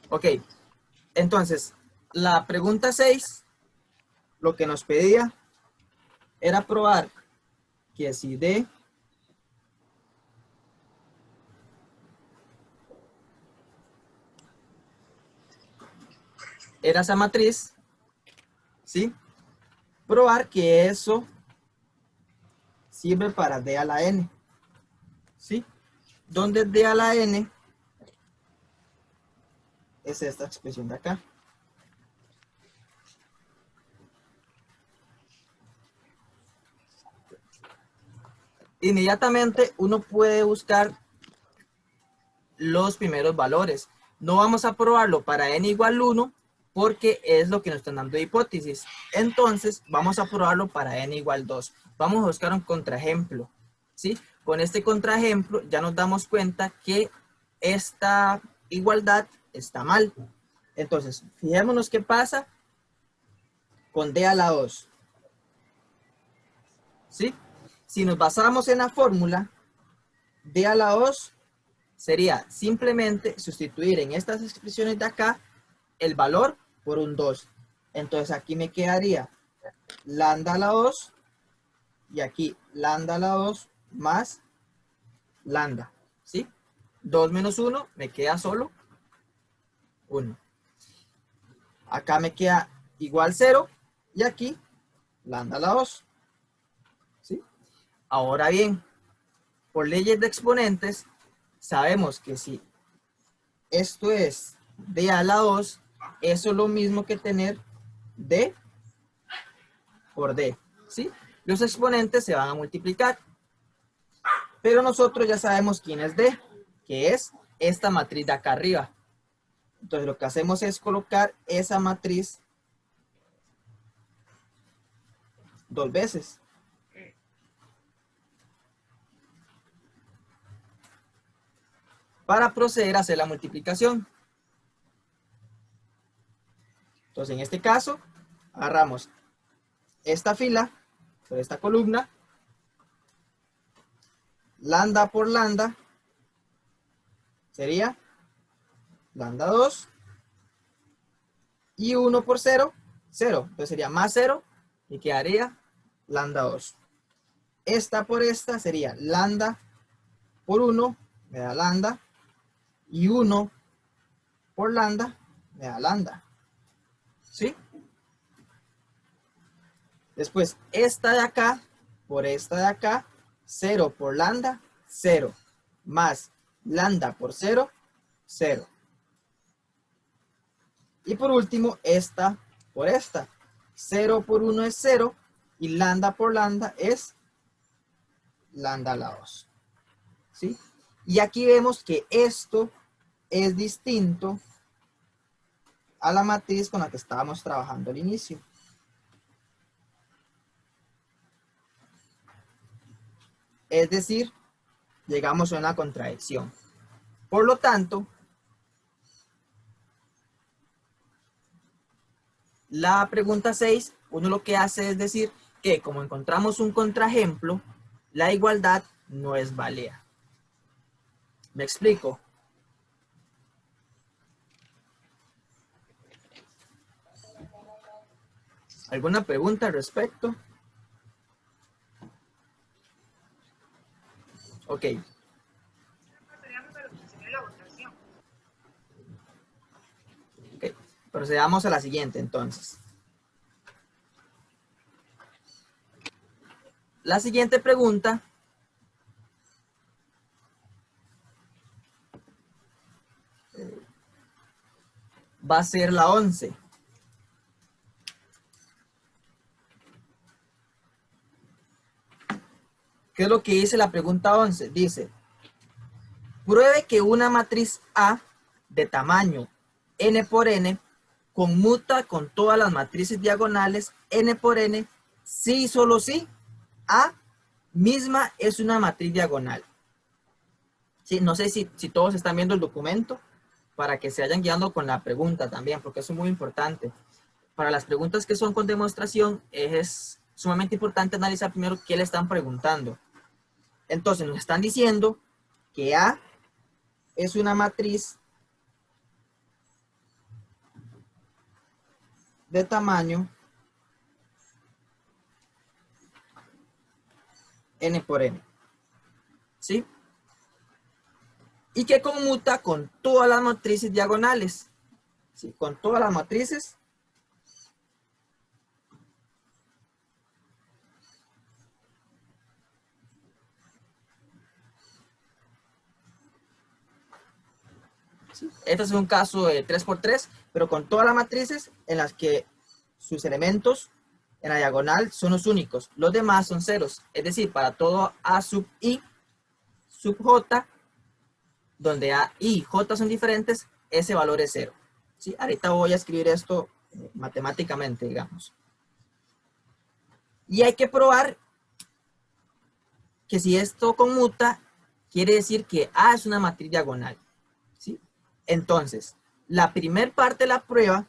Ok, entonces, la pregunta 6, lo que nos pedía era probar que si D era esa matriz, ¿sí? Probar que eso sirve para D a la N, ¿sí? Donde D a la N es esta expresión de acá. Inmediatamente uno puede buscar los primeros valores. No vamos a probarlo para n igual 1 porque es lo que nos están dando de hipótesis. Entonces vamos a probarlo para n igual 2. Vamos a buscar un contraejemplo, ¿sí? Con este contraejemplo ya nos damos cuenta que esta igualdad está mal. Entonces, fijémonos qué pasa con d a la 2, ¿sí? Si nos basamos en la fórmula, d a la 2 sería simplemente sustituir en estas expresiones de acá el valor por un 2. Entonces aquí me quedaría lambda a la 2 y aquí lambda a la 2 más lambda, ¿sí? 2 menos 1 me queda solo 1. Acá me queda igual 0 y aquí lambda a la 2, ¿sí? Ahora bien, por leyes de exponentes, sabemos que si esto es d a la 2, eso es lo mismo que tener d por d, ¿sí? Los exponentes se van a multiplicar, pero nosotros ya sabemos quién es d, que es esta matriz de acá arriba. Entonces lo que hacemos es colocar esa matriz 2 veces. Para proceder a hacer la multiplicación. Entonces en este caso, agarramos esta fila, por esta columna, lambda por lambda, sería lambda 2, y 1 por 0, 0. Entonces sería más 0 y quedaría lambda 2. Esta por esta sería lambda por 1, me da lambda, y 1 por lambda, me da lambda. ¿Sí? Después, esta de acá por esta de acá, 0 por lambda, 0. Más lambda por 0, 0. Y por último, esta por esta. 0 por 1 es 0 y lambda por lambda es lambda a la 2. ¿Sí? Y aquí vemos que esto es distinto a la matriz con la que estábamos trabajando al inicio. Es decir, llegamos a una contradicción. Por lo tanto, la pregunta 6, uno lo que hace es decir que como encontramos un contraejemplo, la igualdad no es válida. ¿Me explico? ¿Alguna pregunta al respecto? Ok. Ok. Procedamos a la siguiente entonces. La siguiente pregunta va a ser la 11. ¿Qué es lo que dice la pregunta 11? Dice, pruebe que una matriz A de tamaño n por n conmuta con todas las matrices diagonales n por n si y solo si A misma es una matriz diagonal. Sí, no sé si todos están viendo el documento para que se vayan guiando con la pregunta también, porque eso es muy importante. Para las preguntas que son con demostración, es sumamente importante analizar primero qué le están preguntando. Entonces nos están diciendo que A es una matriz de tamaño n por n. ¿Sí? Y que conmuta con todas las matrices diagonales. ¿Sí? Con todas las matrices ¿sí? Este es un caso de 3×3, pero con todas las matrices en las que sus elementos en la diagonal son los únicos. Los demás son ceros. Es decir, para todo A sub I sub J, donde A y J son diferentes, ese valor es 0. ¿Sí? Ahorita voy a escribir esto matemáticamente, digamos. Y hay que probar que si esto conmuta, quiere decir que A es una matriz diagonal. ¿Sí? Entonces, la primer parte de la prueba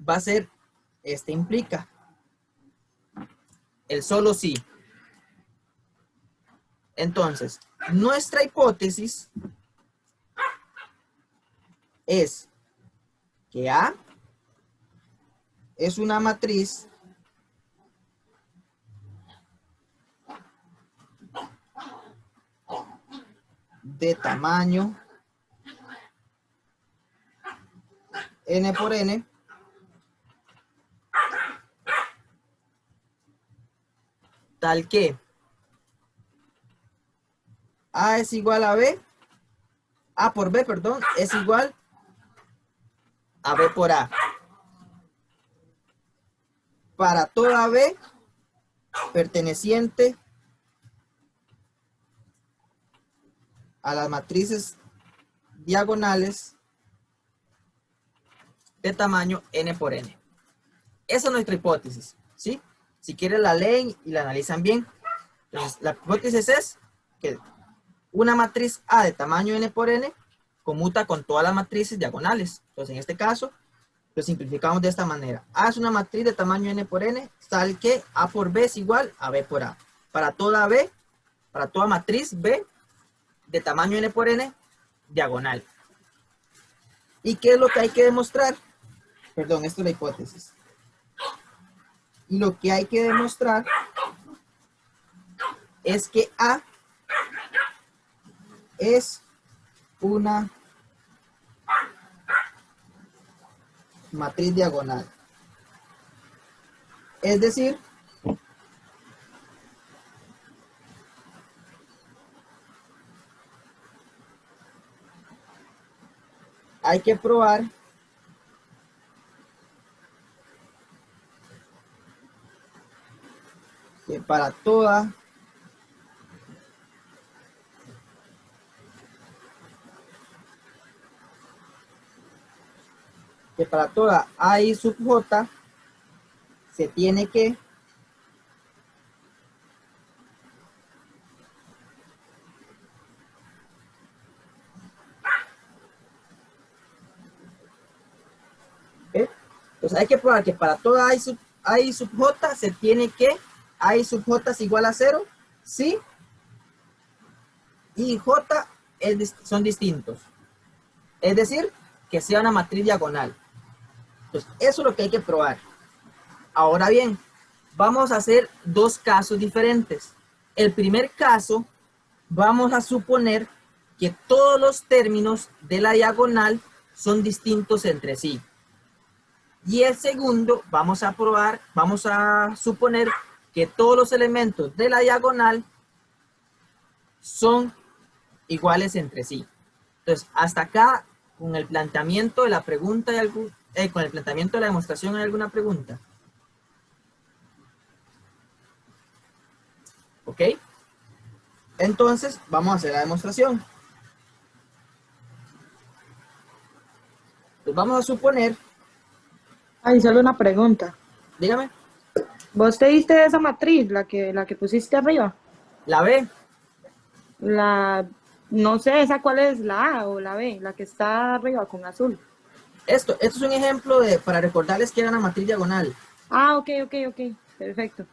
va a ser, implica el solo sí. Entonces, nuestra hipótesis es que A es una matriz de tamaño n por n tal que A es igual a B, A por B, perdón, es igual a B por A. Para toda B perteneciente a las matrices diagonales de tamaño n por n. Esa es nuestra hipótesis, ¿sí? Si quieren la leen y la analizan bien. Entonces, la hipótesis es que una matriz A de tamaño n por n conmuta con todas las matrices diagonales. Entonces, en este caso, lo simplificamos de esta manera. A es una matriz de tamaño n por n, tal que A por B es igual a B por A. Para toda B, para toda matriz B de tamaño n por n, diagonal. ¿Y qué es lo que hay que demostrar? Perdón, esto es la hipótesis. Y lo que hay que demostrar es que A es una matriz diagonal. Es decir, hay que probar que para toda A y sub J se tiene que entonces hay que probar que para toda A y sub J se tiene que A y sub J es igual a 0 si I y J son distintos. Es decir, que sea una matriz diagonal. Entonces, eso es lo que hay que probar. Ahora bien, vamos a hacer dos casos diferentes. El primer caso, vamos a suponer que todos los términos de la diagonal son distintos entre sí. Y el segundo, vamos a suponer que todos los elementos de la diagonal son iguales entre sí. Entonces, hasta acá, con el planteamiento de la pregunta, con el planteamiento de la demostración, ¿hay alguna pregunta? ¿Ok? Entonces, vamos a hacer la demostración. Pues vamos a suponer... Ay, solo una pregunta. Dígame. ¿Vos te diste esa matriz, la que pusiste arriba? La B. La, no sé, esa cuál es, la A o la B, la que está arriba con azul. Esto es un ejemplo para recordarles que era una matriz diagonal. Ah, ok, perfecto.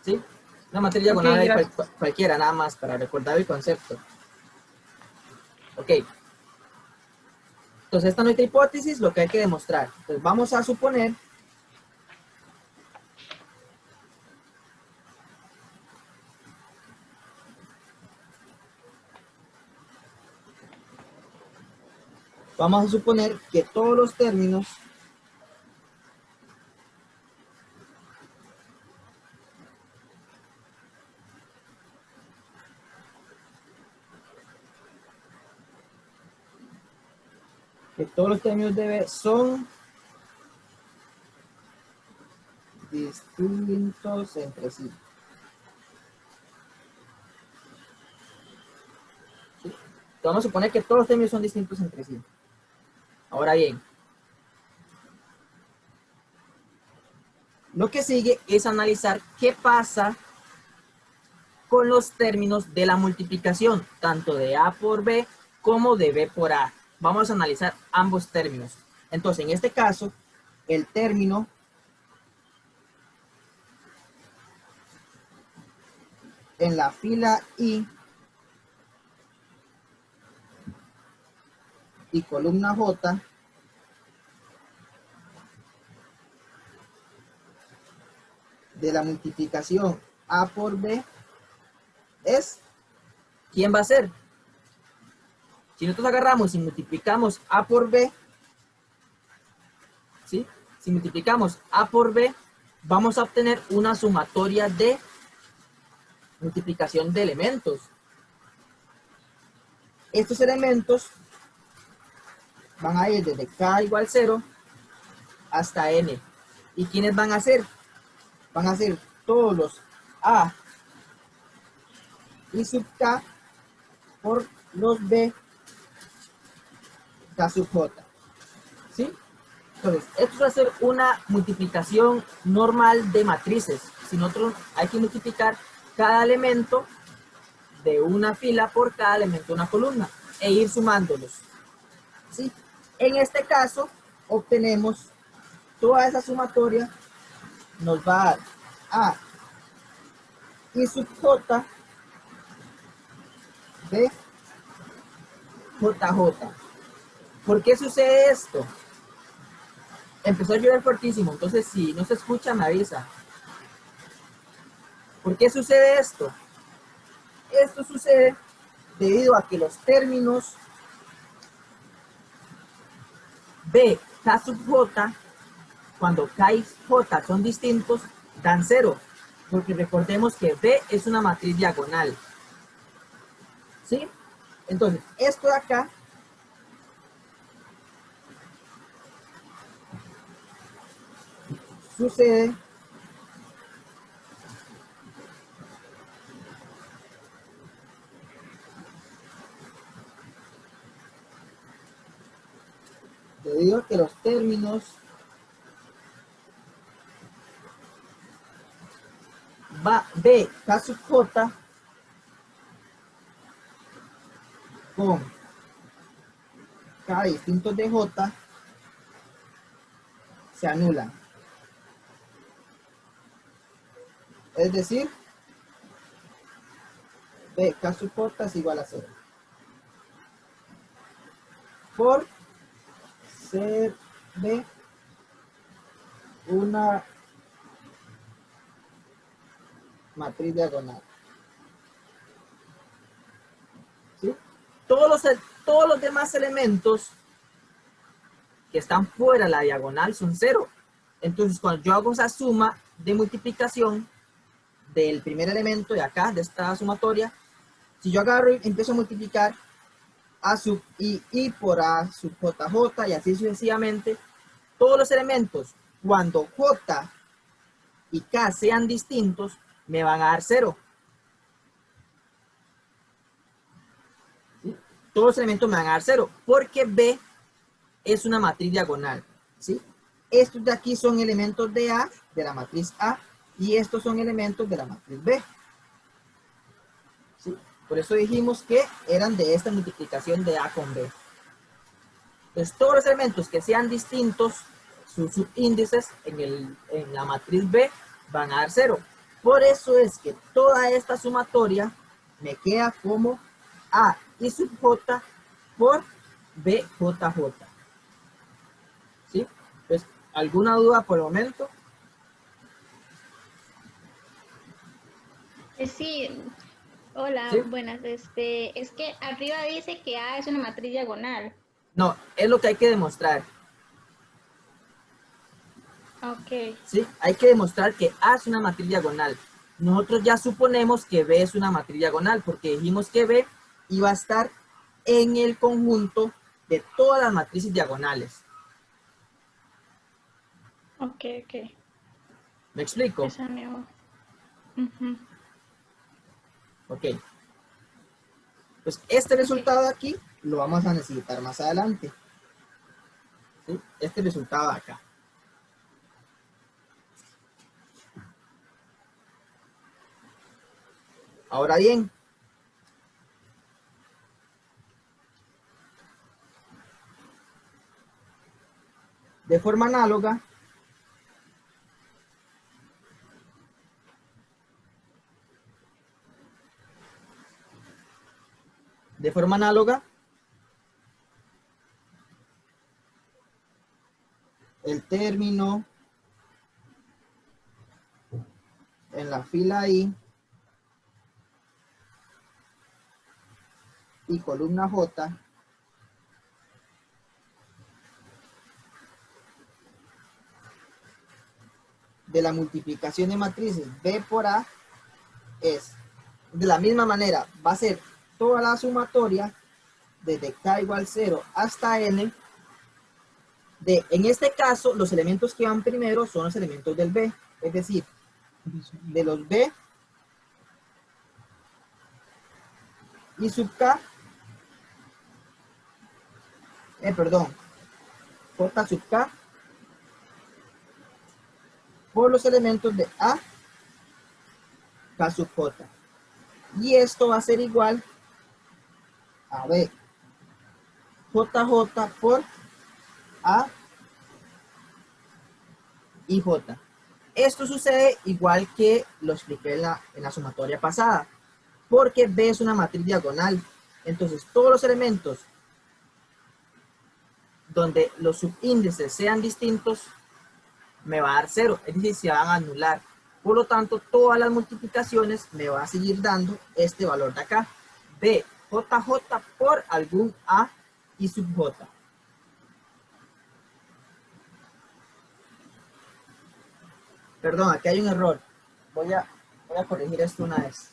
¿Sí? Una matriz Ok, diagonal gracias. cualquiera, nada más, para recordar el concepto. Ok. Entonces, esta es nuestra hipótesis, lo que hay que demostrar. Entonces, vamos a suponer que todos los términos de B son distintos entre sí. ¿Sí? Vamos a suponer que todos los términos son distintos entre sí. Ahora bien, lo que sigue es analizar qué pasa con los términos de la multiplicación, tanto de A por B como de B por A. Vamos a analizar ambos términos. Entonces, en este caso, el término en la fila I y columna J de la multiplicación A por B es, ¿quién va a ser? Si nosotros agarramos y multiplicamos A por B, ¿sí? Si multiplicamos A por B, vamos a obtener una sumatoria de multiplicación de elementos. Estos elementos van a ir desde K igual 0 hasta N. ¿Y quiénes van a ser? Van a ser todos los A y sub K por los B K sub J. ¿Sí? Entonces, esto va a ser una multiplicación normal de matrices. Si nosotros hay que multiplicar cada elemento de una fila por cada elemento de una columna e ir sumándolos. ¿Sí? En este caso, obtenemos toda esa sumatoria, nos va a dar A y sub J de JJ. ¿Por qué sucede esto? Empezó a llover fuertísimo, entonces si no se escucha me avisa. ¿Por qué sucede esto? Esto sucede debido a que los términos B, K sub J, cuando K y J son distintos, dan 0. Porque recordemos que B es una matriz diagonal. ¿Sí? Entonces, esto de acá sucede debido a que los términos B, K sub J con K distintos de J se anulan. Es decir, B, K sub J es igual a 0. Por ser B una matriz diagonal. ¿Sí? Todos los demás elementos que están fuera de la diagonal son 0. Entonces, cuando yo hago esa suma de multiplicación del primer elemento de acá, de esta sumatoria, si yo agarro y empiezo a multiplicar A sub I por A sub JJ y así sucesivamente, todos los elementos, cuando J y K sean distintos, me van a dar 0. ¿Sí? Todos los elementos me van a dar 0, porque B es una matriz diagonal. ¿Sí? Estos de aquí son elementos de A, de la matriz A, y estos son elementos de la matriz B. ¿Sí? Por eso dijimos que eran de esta multiplicación de A con B. Entonces, todos los elementos que sean distintos, sus subíndices en la matriz B van a dar 0. Por eso es que toda esta sumatoria me queda como A y sub J por BJJ. ¿Sí? Entonces, ¿alguna duda por el momento? Sí, hola, ¿Sí? buenas. Es que arriba dice que A es una matriz diagonal. No, es lo que hay que demostrar. Ok, ¿Sí? Hay que demostrar que A es una matriz diagonal. Nosotros ya suponemos que B es una matriz diagonal porque dijimos que B iba a estar en el conjunto de todas las matrices diagonales. ok, ok. ¿Me explico? Esa me va. Ujú. Ok. Pues este Ok, resultado de aquí lo vamos a necesitar más adelante. ¿Sí? Este resultado de acá. Ahora bien, de forma análoga, el término en la fila I y columna J de la multiplicación de matrices B por A es, de la misma manera, va a ser toda la sumatoria desde K igual 0 hasta N de, en este caso, los elementos que van primero son los elementos del B, es decir, de los B y sub K, perdón, J sub K por los elementos de A, K sub J. Y esto va a ser igual a B, JJ por A y J. Esto sucede igual que lo expliqué en la sumatoria pasada, porque B es una matriz diagonal. Entonces, todos los elementos donde los subíndices sean distintos, me va a dar 0, es decir, se van a anular. Por lo tanto, todas las multiplicaciones me va a seguir dando este valor de acá, B, JJ por algún A y sub J. Perdón, aquí hay un error. Voy a corregir esto una vez.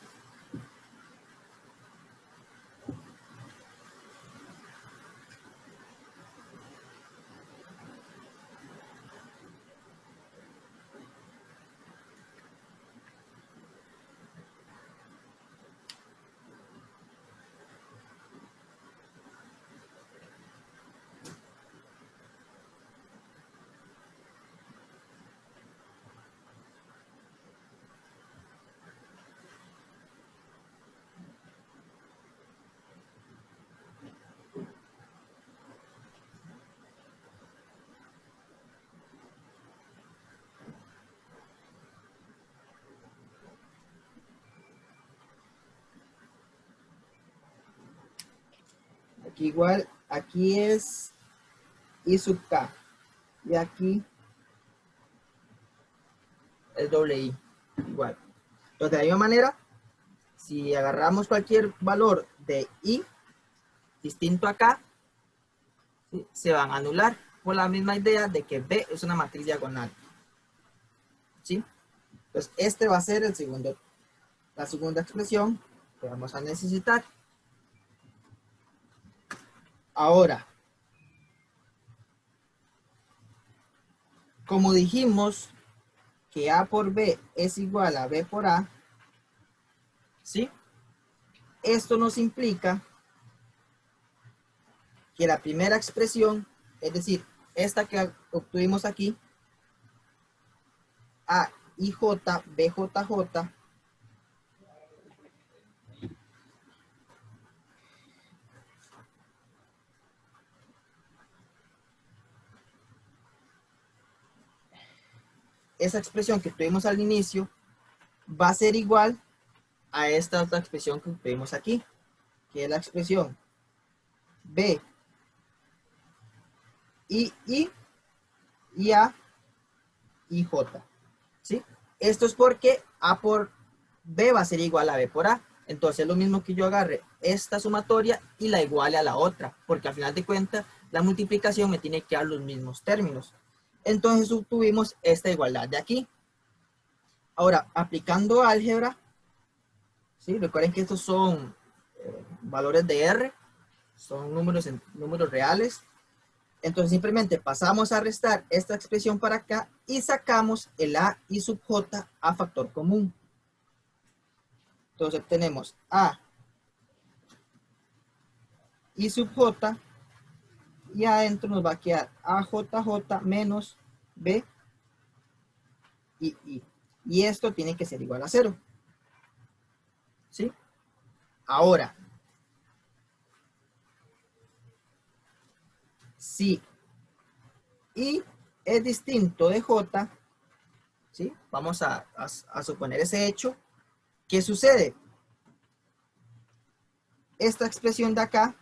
Aquí igual, aquí es I sub K. Y aquí es doble I. Igual. Entonces, de la misma manera, si agarramos cualquier valor de I distinto acá, ¿sí?, se van a anular por la misma idea de que B es una matriz diagonal. ¿Sí? Entonces, este va a ser la segunda expresión que vamos a necesitar. Ahora, como dijimos que A por B es igual a B por A, ¿sí? Esto nos implica que la primera expresión, es decir, esta que obtuvimos aquí, A I J, B J J, esa expresión que tuvimos al inicio va a ser igual a esta otra expresión que tuvimos aquí, que es la expresión B, I, y A, y J. ¿Sí? Esto es porque A por B va a ser igual a B por A. Entonces es lo mismo que yo agarre esta sumatoria y la iguale a la otra, porque al final de cuentas la multiplicación me tiene que dar los mismos términos. Entonces obtuvimos esta igualdad de aquí. Ahora, aplicando álgebra, ¿sí? Recuerden que estos son valores de R, son números reales. Entonces simplemente pasamos a restar esta expresión para acá y sacamos el A y sub J a factor común. Entonces obtenemos A y sub J y adentro nos va a quedar AJJ menos B y I. Y esto tiene que ser igual a 0. ¿Sí? Ahora, si I es distinto de J, ¿sí? Vamos a suponer ese hecho. ¿Qué sucede? Esta expresión de acá,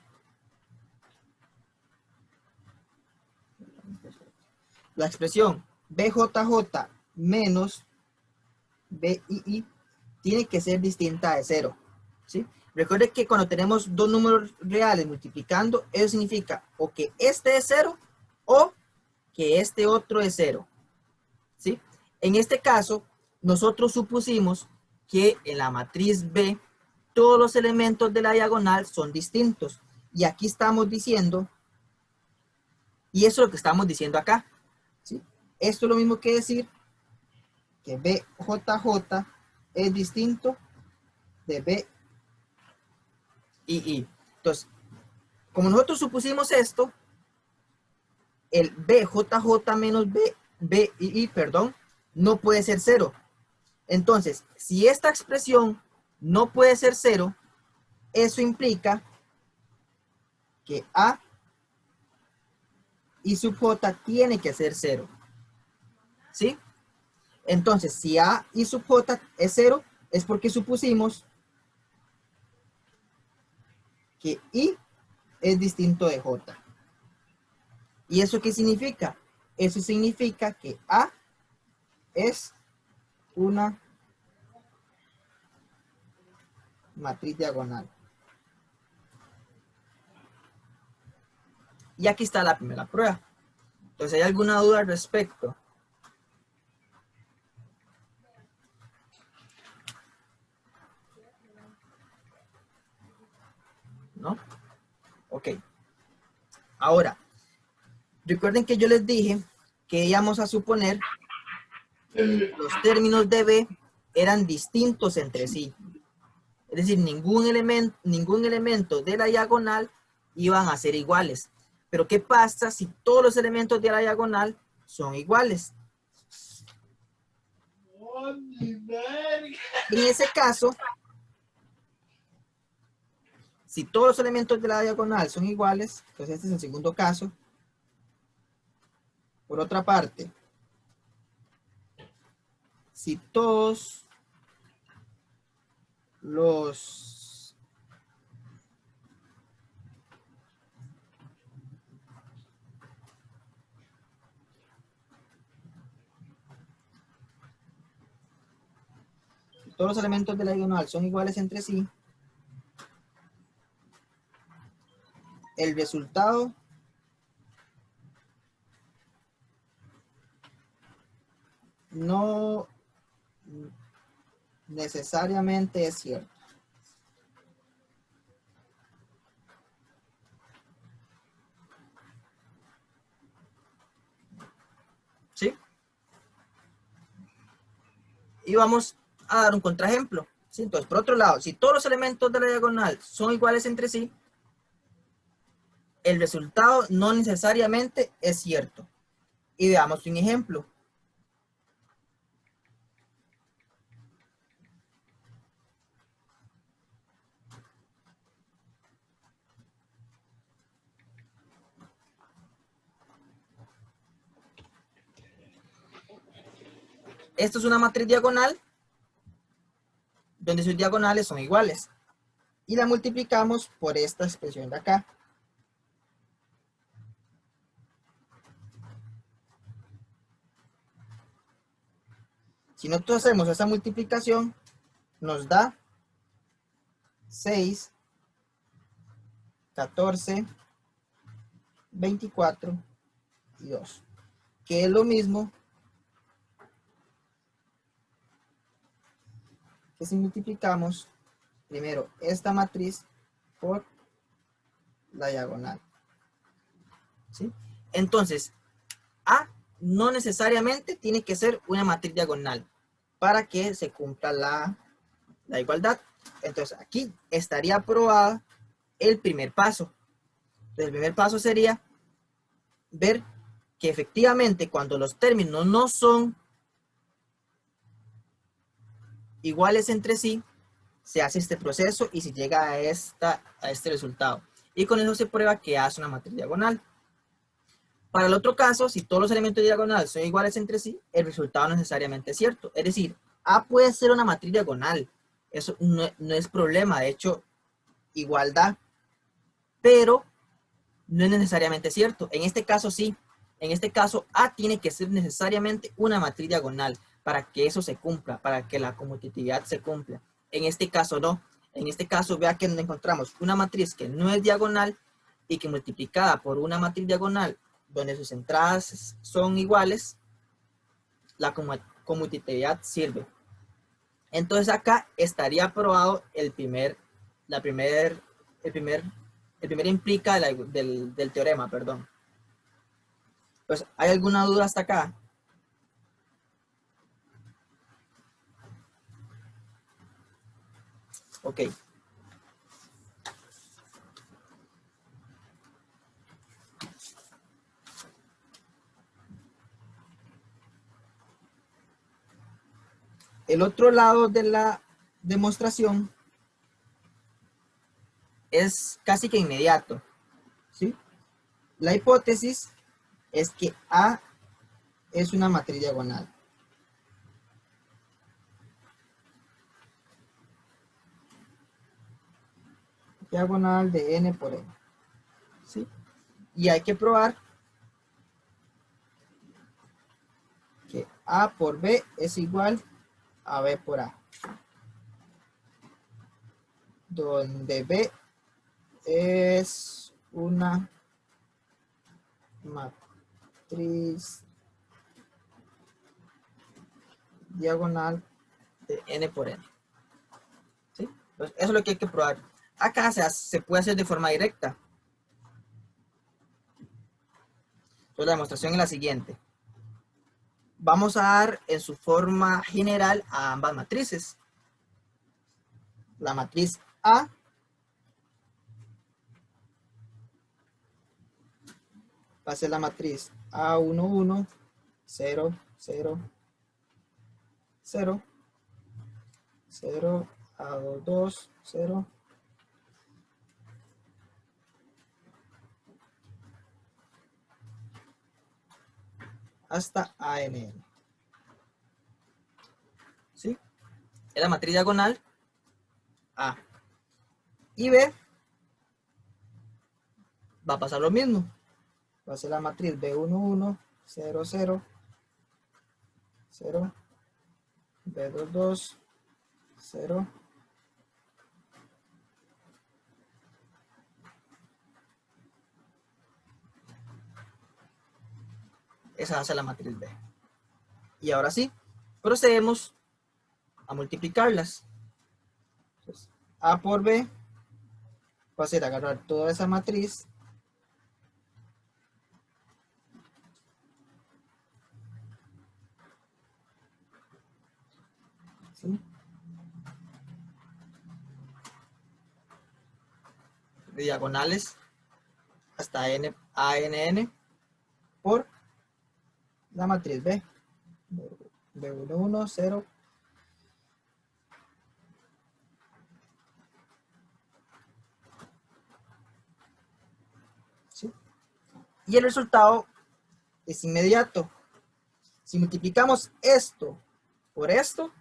la expresión BJJ menos BII, tiene que ser distinta de 0. ¿Sí? Recuerde que cuando tenemos dos números reales multiplicando, eso significa o que este es 0 o que este otro es 0. ¿Sí? En este caso, nosotros supusimos que en la matriz B todos los elementos de la diagonal son distintos. Y aquí estamos diciendo, y eso es lo que estamos diciendo acá. ¿Sí? Esto es lo mismo que decir que BJJ es distinto de B y I. Entonces, como nosotros supusimos esto, el BJJ menos B y I, perdón, no puede ser 0. Entonces, si esta expresión no puede ser 0, eso implica que A y sub J tiene que ser 0. ¿Sí? Entonces, si A y sub J es 0, es porque supusimos que I es distinto de J. ¿Y eso qué significa? Eso significa que A es una matriz diagonal. Y aquí está la primera prueba. Entonces, ¿hay alguna duda al respecto? ¿No? Ok. Ahora, recuerden que yo les dije que íbamos a suponer que los términos de B eran distintos entre sí. Es decir, ningún elemento de la diagonal iban a ser iguales. Pero ¿qué pasa si todos los elementos de la diagonal son iguales? En ese caso, si todos los elementos de la diagonal son iguales, entonces este es el segundo caso. Por otra parte, si todos los elementos de la diagonal son iguales entre sí, el resultado no necesariamente es cierto. ¿Sí? Y vamos a dar un contraejemplo. ¿Sí? Entonces, por otro lado, si todos los elementos de la diagonal son iguales entre sí, el resultado no necesariamente es cierto. Y veamos un ejemplo. Esto es una matriz diagonal donde sus diagonales son iguales. Y la multiplicamos por esta expresión de acá. Si nosotros hacemos esa multiplicación, nos da 6, 14, 24 y 2, que es lo mismo que si multiplicamos primero esta matriz por la diagonal. ¿Sí? Entonces, A no necesariamente tiene que ser una matriz diagonal para que se cumpla la igualdad. Entonces, aquí estaría aprobada el primer paso. Entonces, el primer paso sería ver que efectivamente cuando los términos no son iguales entre sí, se hace este proceso y se llega a este resultado. Y con eso se prueba que A es una matriz diagonal. Para el otro caso, si todos los elementos diagonales son iguales entre sí, el resultado no es necesariamente cierto. Es decir, A puede ser una matriz diagonal. Eso no es problema. De hecho, igualdad. Pero no es necesariamente cierto. En este caso sí. En este caso, A tiene que ser necesariamente una matriz diagonal para que eso se cumpla, para que la conmutatividad se cumpla. En este caso no. En este caso, vea que encontramos una matriz que no es diagonal y que multiplicada por una matriz diagonal donde sus entradas son iguales, la conmutatividad sirve. Entonces acá estaría aprobado el primer implica del teorema, perdón. Pues, ¿hay alguna duda hasta acá? Ok. El otro lado de la demostración es casi que inmediato, ¿sí? La hipótesis es que A es una matriz diagonal. Diagonal de n por n, ¿sí? Y hay que probar que A por B es igual a B por A, donde B es una matriz diagonal de n por n, ¿sí? Pues eso es lo que hay que probar. Acá se puede hacer de forma directa. Entonces la demostración es la siguiente. Vamos a dar en su forma general a ambas matrices. La matriz A va a ser la matriz A11, 0, 0, 0, 0, A22, 0, hasta ANN. ¿Sí? Es la matriz diagonal A. Y B va a pasar lo mismo. Va a ser la matriz B11, 0, 0, 0, B22, 0, esa va a ser la matriz B. Y ahora sí, procedemos a multiplicarlas. Entonces, A por B va a ser agarrar toda esa matriz ¿sí? De diagonales hasta ANN por la matriz B. B11, 0. ¿Sí? Y el resultado es inmediato. Si multiplicamos esto por esto,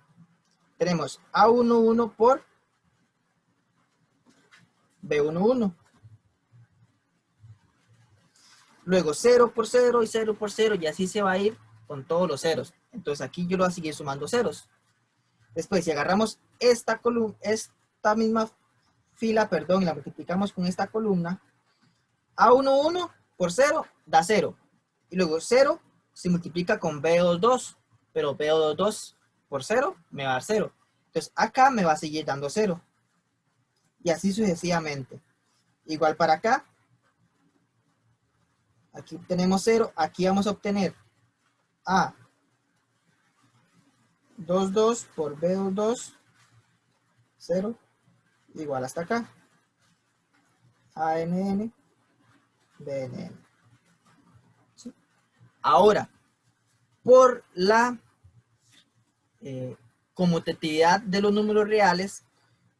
tenemos A11 por B11. Luego 0 por 0 y 0 por 0 y así se va a ir con todos los ceros. Entonces aquí yo lo voy a seguir sumando ceros. Después, si agarramos esta columna, esta misma fila, perdón, y la multiplicamos con esta columna, A11 por 0 da 0. Y luego 0 se multiplica con B22, pero B22 por 0 me va a dar 0. Entonces acá me va a seguir dando 0. Y así sucesivamente. Igual para acá. Aquí tenemos 0. Aquí vamos a obtener A22 por B22, 0, igual hasta acá. ANN, BNN. ¿Sí? Ahora, por la conmutatividad de los números reales,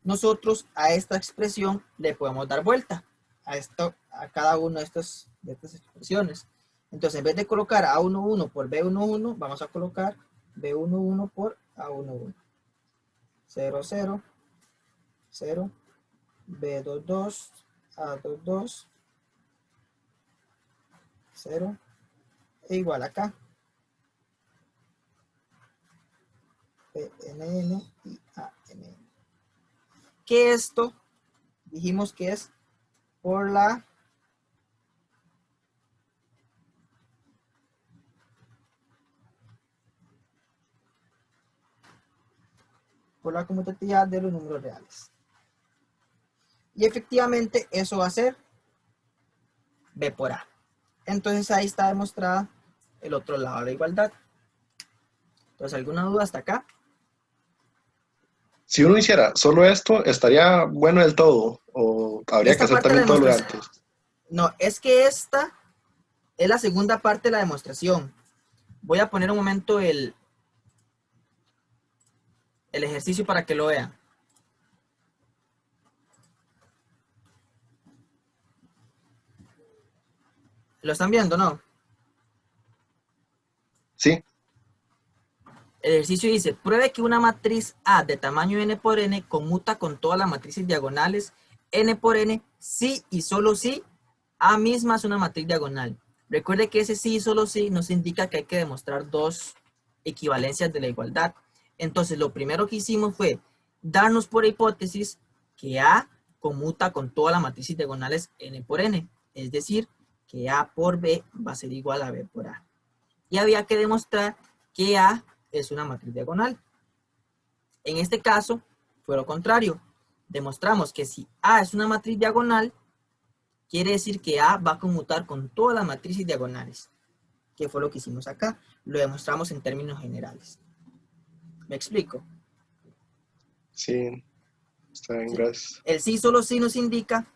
nosotros a esta expresión le podemos dar vuelta a cada una de estas expresiones. Entonces, en vez de colocar A11 por B11, vamos a colocar B11 por A11. 0, 0, 0, B22, A22, 0, e igual acá. PNN y ANN. Que esto dijimos que es por la conmutatividad de los números reales. Y efectivamente eso va a ser B por A. Entonces ahí está demostrada el otro lado de la igualdad. Entonces, ¿alguna duda hasta acá? Si uno hiciera solo esto, ¿estaría bueno del todo? ¿O habría Esta que hacer parte de la también todo lo de demostración. antes? No, es que esta es la segunda parte de la demostración. Voy a poner un momento el ejercicio para que lo vean. ¿Lo están viendo, no? Sí, El ejercicio dice, pruebe que una matriz A de tamaño n por n conmuta con todas las matrices diagonales n por n si y solo si A misma es una matriz diagonal. Recuerde que ese sí y solo si nos indica que hay que demostrar dos equivalencias de la igualdad. Entonces, lo primero que hicimos fue darnos por hipótesis que A conmuta con todas las matrices diagonales n por n. Es decir, que A por B va a ser igual a B por A. Y había que demostrar que A es una matriz diagonal. En este caso, fue lo contrario. Demostramos que si A es una matriz diagonal, quiere decir que A va a conmutar con todas las matrices diagonales. Que fue lo que hicimos acá. Lo demostramos en términos generales. ¿Me explico? sí, está bien, Sí. gracias. El sí solo sí nos indica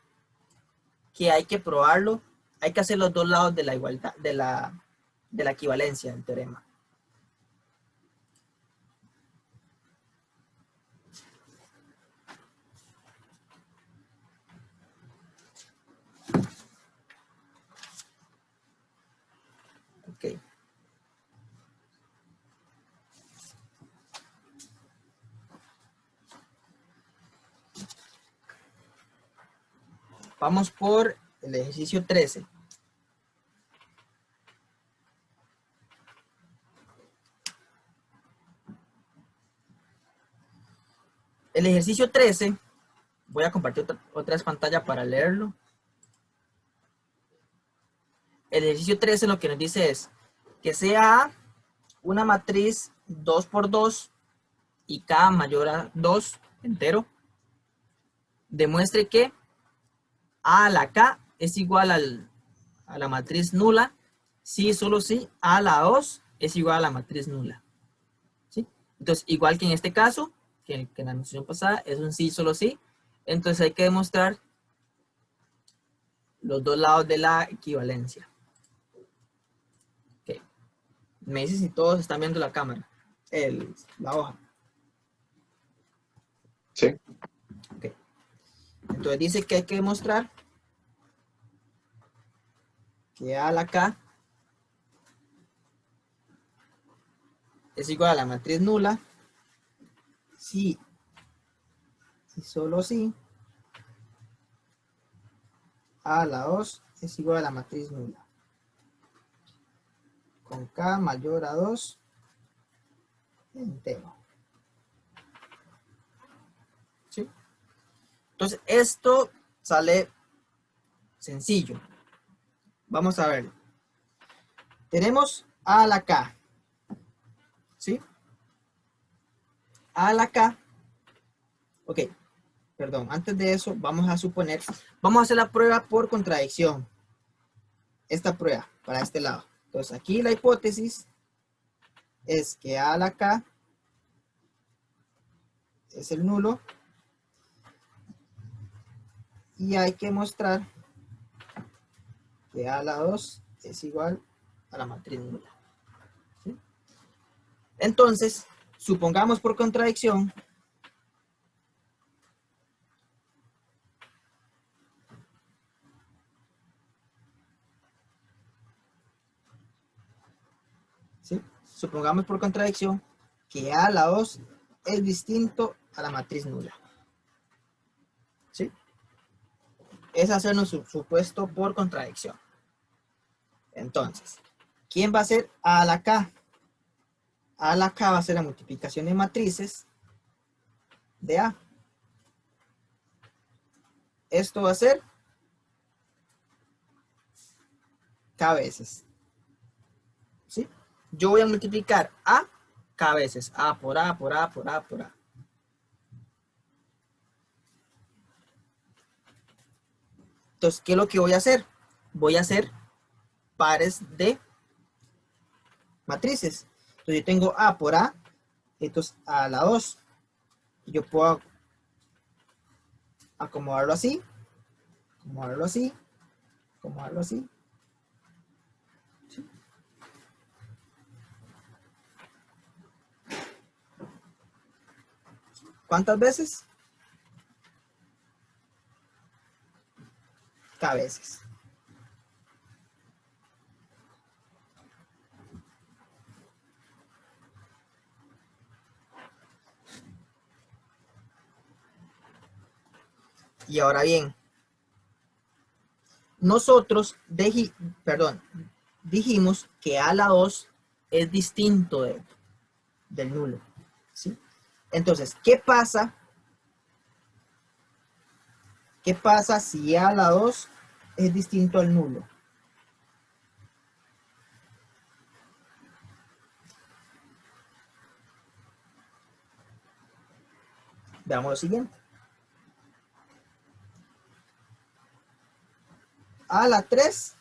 que hay que probarlo. Hay que hacer los dos lados de la igualdad, de la equivalencia del teorema. Ok. Vamos por el ejercicio 13. El ejercicio 13, voy a compartir otra vez pantalla para leerlo. El ejercicio 13 lo que nos dice es que sea A una matriz 2 por 2 y K mayor a 2 entero. Demuestre que A a la K es igual a la matriz nula si solo si A a la 2 es igual a la matriz nula. ¿Sí? Entonces, igual que en este caso, que en la demostración pasada, es un sí solo sí. Entonces hay que demostrar los dos lados de la equivalencia. Okay. Me dice si todos están viendo la cámara, la hoja. Sí, Okay. Entonces dice que hay que demostrar que A a la K es igual a la matriz nula si y solo si A a la 2 es igual a la matriz nula. Con K mayor a 2 entero. ¿Sí? Entonces, esto sale sencillo. Vamos a ver. Tenemos A a la K. ¿Sí? A a la K. Ok. Perdón, antes de eso, vamos a suponer, vamos a hacer la prueba por contradicción. Esta prueba, para este lado. Entonces, aquí la hipótesis es que A a la K es el nulo. Y hay que mostrar que A a la 2 es igual a la matriz nula. ¿Sí? Entonces, supongamos por contradicción ¿sí? Supongamos por contradicción que A a la 2 es distinto a la matriz nula. ¿Sí? Es hacernos su supuesto por contradicción. Entonces, ¿quién va a ser A a la K? A a la K va a ser la multiplicación de matrices de A. Esto va a ser K veces. ¿Sí? Yo voy a multiplicar A K veces. A por A, por A, por A, por A. Entonces, ¿qué es lo que voy a hacer? Voy a hacer pares de matrices. Entonces, yo tengo A por A, entonces A a la 2. Yo puedo acomodarlo así, acomodarlo así, acomodarlo así. ¿Sí? ¿Cuántas veces? K veces. Y ahora bien, nosotros dijimos que A a la 2 es distinto del nulo. ¿Sí? Entonces, ¿qué pasa? ¿Qué pasa si A a la 2 es distinto al nulo? Veamos lo siguiente. A a la 3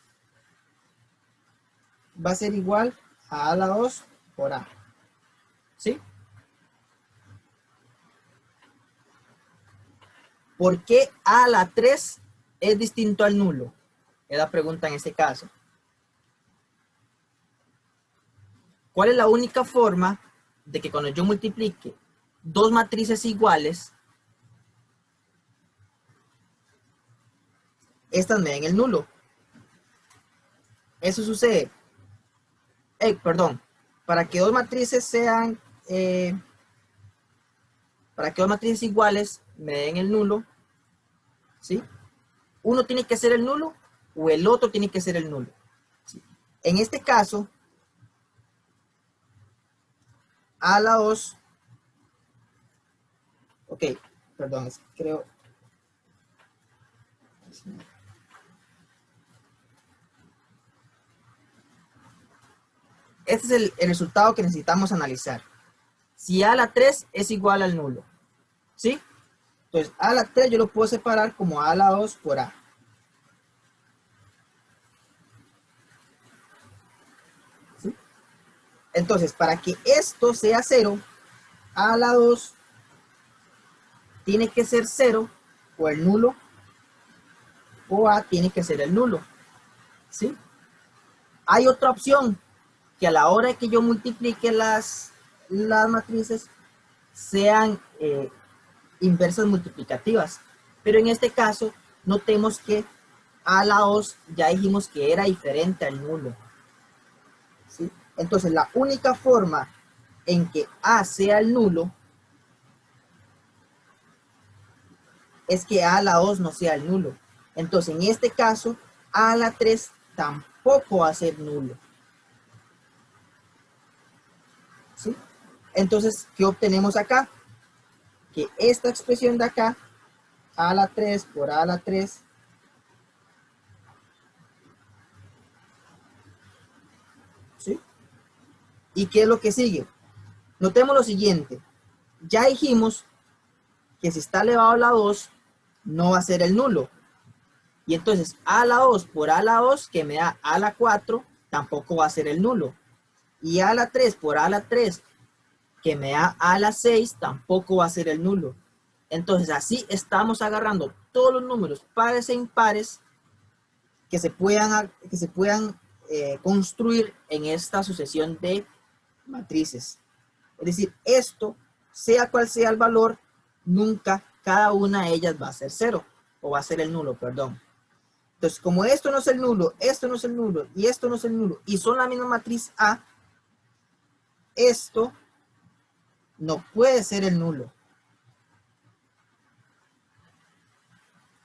va a ser igual a la 2 por A. ¿Sí? ¿Por qué A a la 3 es distinto al nulo? Es la pregunta en este caso. ¿Cuál es la única forma de que cuando yo multiplique dos matrices iguales, estas me den el nulo? Eso sucede. Perdón. Para que dos matrices sean... para que dos matrices iguales me den el nulo, ¿sí? Uno tiene que ser el nulo o el otro tiene que ser el nulo. ¿Sí? En este caso, A a la 2, ok, perdón, creo... Este es el resultado que necesitamos analizar. Si A a la 3 es igual al nulo, ¿sí? Entonces, A a la 3 yo lo puedo separar como A a la 2 por A. ¿Sí? Entonces, para que esto sea 0, A a la 2 tiene que ser 0 o el nulo, o A tiene que ser el nulo. ¿Sí? Hay otra opción, que a la hora que yo multiplique las matrices sean inversas multiplicativas. Pero en este caso, notemos que A a la 2 ya dijimos que era diferente al nulo. ¿Sí? Entonces, la única forma en que A sea el nulo es que A a la 2 no sea el nulo. Entonces, en este caso, A a la 3 tampoco va a ser nulo. ¿Sí? Entonces, ¿qué obtenemos acá? Que esta expresión de acá, a a la 3 por a a la 3, ¿sí? ¿Y qué es lo que sigue? Notemos lo siguiente. Ya dijimos que si está elevado a la 2, no va a ser el nulo. Y entonces a a la 2 por a a la 2, que me da a a la 4, tampoco va a ser el nulo. Y a a la 3 por a a la 3, que me da a a la 6, tampoco va a ser el nulo. Entonces así estamos agarrando todos los números pares e impares que se puedan construir en esta sucesión de matrices. Es decir, esto, sea cual sea el valor, nunca cada una de ellas va a ser cero, o va a ser el nulo, perdón. Entonces, como esto no es el nulo, esto no es el nulo, y esto no es el nulo, y son la misma matriz A, esto no puede ser el nulo.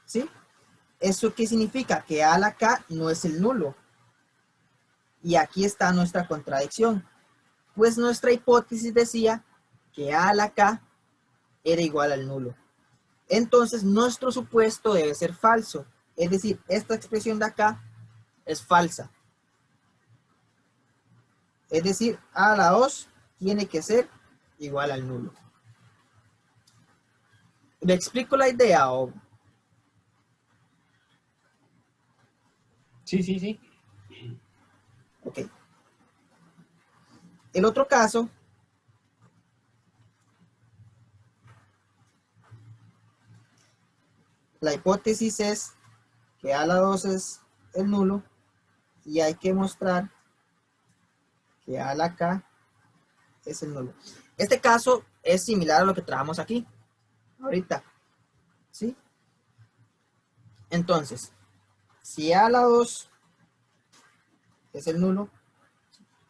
¿Sí? ¿Eso qué significa? Que A a la K no es el nulo. Y aquí está nuestra contradicción. Pues nuestra hipótesis decía que A a la K era igual al nulo. Entonces, nuestro supuesto debe ser falso. Es decir, esta expresión de acá es falsa. Es decir, a la 2 tiene que ser igual al nulo. ¿Me explico la idea? Sí. Ok. El otro caso, la hipótesis es que a la 2 es el nulo y hay que mostrar que a la K es el nulo. Este caso es similar a lo que trabajamos aquí, ahorita. ¿Sí? Entonces, si a la 2 es el nulo,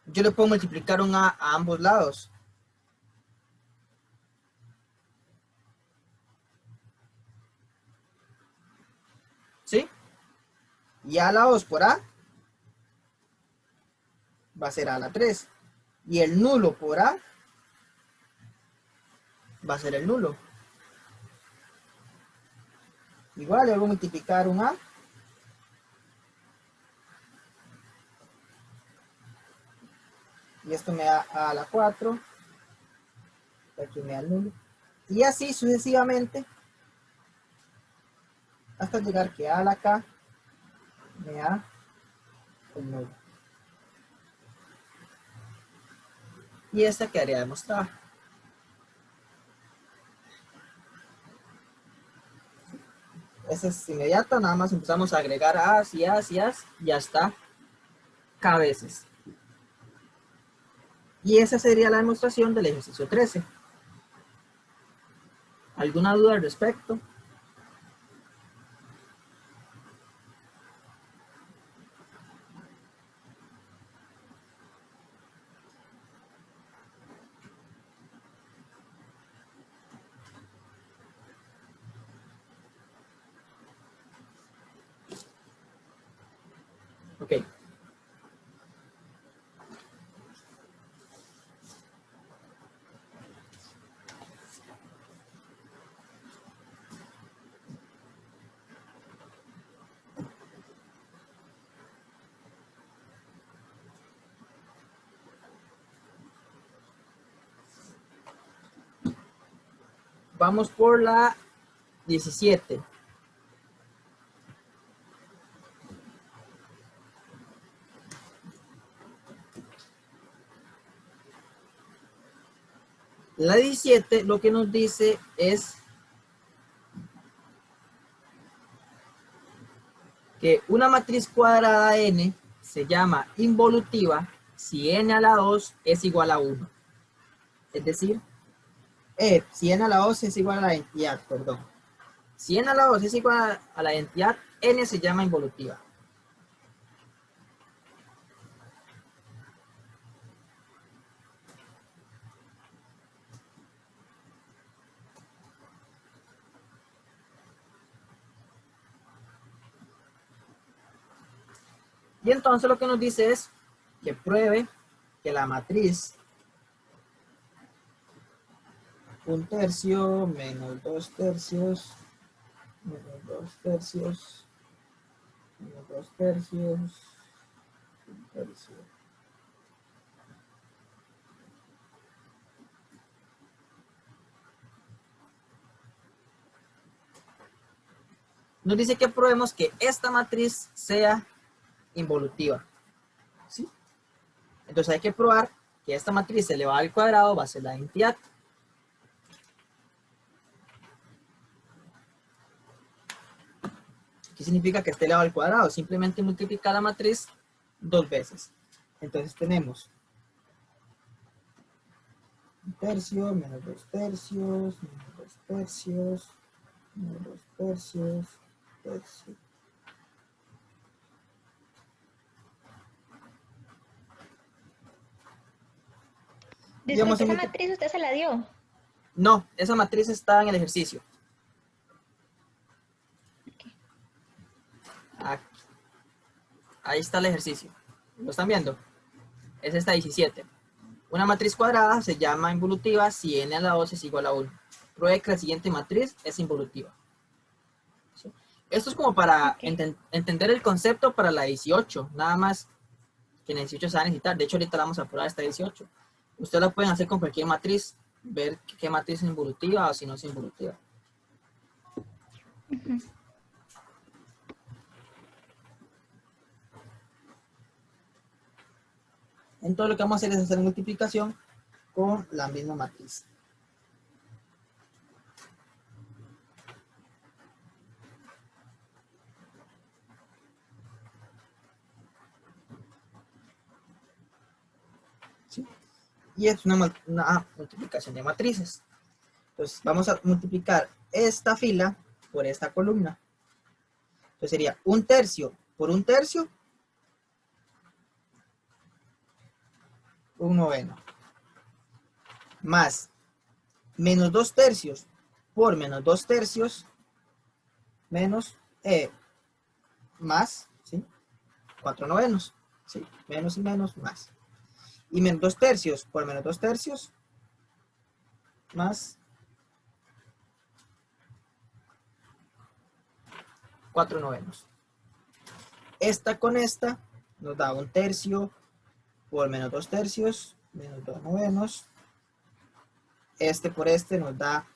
yo le puedo multiplicar un a ambos lados. ¿Sí? Y a la 2 por a va a ser a la 3. Y el nulo por a va a ser el nulo. Igual le voy a multiplicar un a. Y esto me da a la 4. Y aquí me da el nulo. Y así sucesivamente. Hasta llegar que a la K me da el nulo. Y esta quedaría demostrada. Esa es inmediata, nada más empezamos a agregar as y as y as. Ya está. K veces. Y esa sería la demostración del ejercicio 13. ¿Alguna duda al respecto? Ok. Vamos por la 17. La 17 lo que nos dice es que una matriz cuadrada n se llama involutiva si n a la 2 es igual a 1. Es decir, si n a la 2 es igual a la identidad, perdón. Si n a la 2 es igual a la identidad, n se llama involutiva. Y entonces lo que nos dice es que pruebe que la matriz 1 tercio menos 2 tercios menos 2 tercios menos 2 tercios 1 tercio. Nos dice que probemos que esta matriz sea involutiva. ¿Sí? Entonces hay que probar que esta matriz elevada al cuadrado va a ser la identidad. ¿Qué significa que esté elevado al cuadrado? Simplemente multiplicar la matriz 2 veces. Entonces tenemos 1 tercio menos 2 tercios menos 2 tercios menos 2 tercios tercio. Digamos, Disculpe, esa matriz usted se la dio. no, esa matriz está en el ejercicio. Aquí. Ahí está el ejercicio. ¿Lo están viendo? Es esta 17. Una matriz cuadrada se llama involutiva si n a la 2 es igual a 1. Pruebe que la siguiente matriz es involutiva. ¿Sí? Esto es como para entender el concepto para la 18. Nada más que en la 18 se va a necesitar. De hecho, ahorita la vamos a probar esta 18. Ustedes la pueden hacer con cualquier matriz. Ver qué matriz es involutiva o si no es involutiva. Entonces lo que vamos a hacer es hacer multiplicación con la misma matriz. ¿Sí? Y es una multiplicación de matrices. Entonces vamos a multiplicar esta fila por esta columna. Entonces sería 1 tercio por 1 tercio, 1 noveno. Más menos 2 tercios por menos 2 tercios, menos, más, ¿sí? 4 novenos, ¿sí? Menos y menos, más. Y menos 2 tercios por menos 2 tercios, más 4 novenos. Esta con esta nos da 1 tercio por menos 2 tercios, menos 2 novenos. Este por este nos da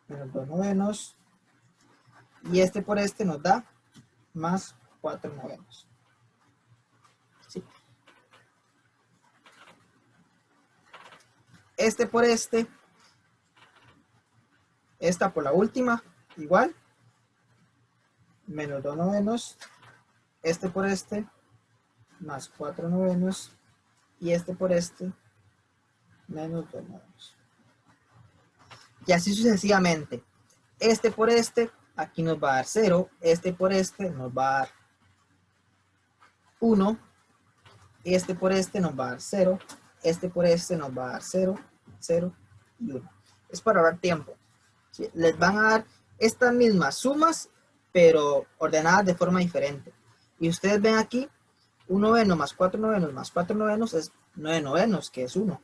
menos 2 novenos. Y este por este nos da más 4 novenos. ¿Sí? Este por este, esta por la última, igual, menos 2 novenos, este por este, más 4 novenos, y este por este, menos 2 novenos. Y así sucesivamente. Este por este, aquí nos va a dar 0, este por este nos va a dar 1, este por este nos va a dar 0, este por este nos va a dar 0, 0 y 1. Es para ahorrar tiempo. ¿Sí? Les van a dar estas mismas sumas, pero ordenadas de forma diferente. Y ustedes ven aquí, 1 noveno más 4 novenos más 4 novenos es 9 novenos, que es 1.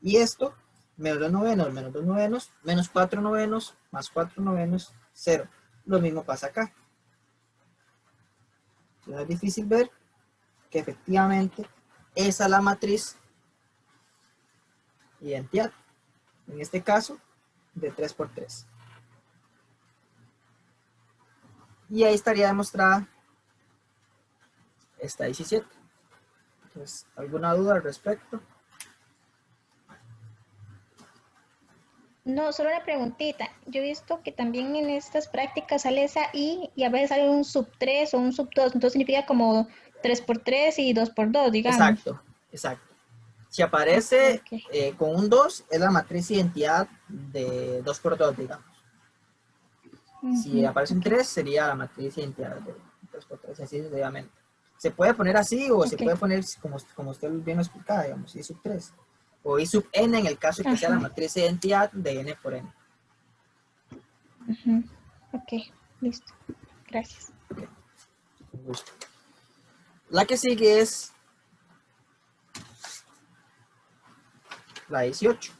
Y esto, menos 2 novenos menos 2 novenos, menos 4 novenos más 4 novenos, 0. Lo mismo pasa acá. No es difícil ver que efectivamente esa es la matriz identidad. En este caso, de 3 por 3. Y ahí estaría demostrada esta 17. Entonces, ¿alguna duda al respecto? No, solo una preguntita. Yo he visto que también en estas prácticas sale esa I y a veces sale un sub 3 o un sub 2. Entonces significa como 3 por 3 y 2 por 2, digamos. Exacto, exacto. Si aparece con un 2, es la matriz identidad de 2 por 2, digamos. Si aparece un 3, sería la matriz identidad de 3 por 3, así sucesivamente. Se puede poner así o se puede poner como usted bien lo explicaba, digamos, I sub 3. O I sub n en el caso de que sea la matriz de identidad de n por n. Ok, listo. Gracias. Okay. Con gusto. La que sigue es la 18.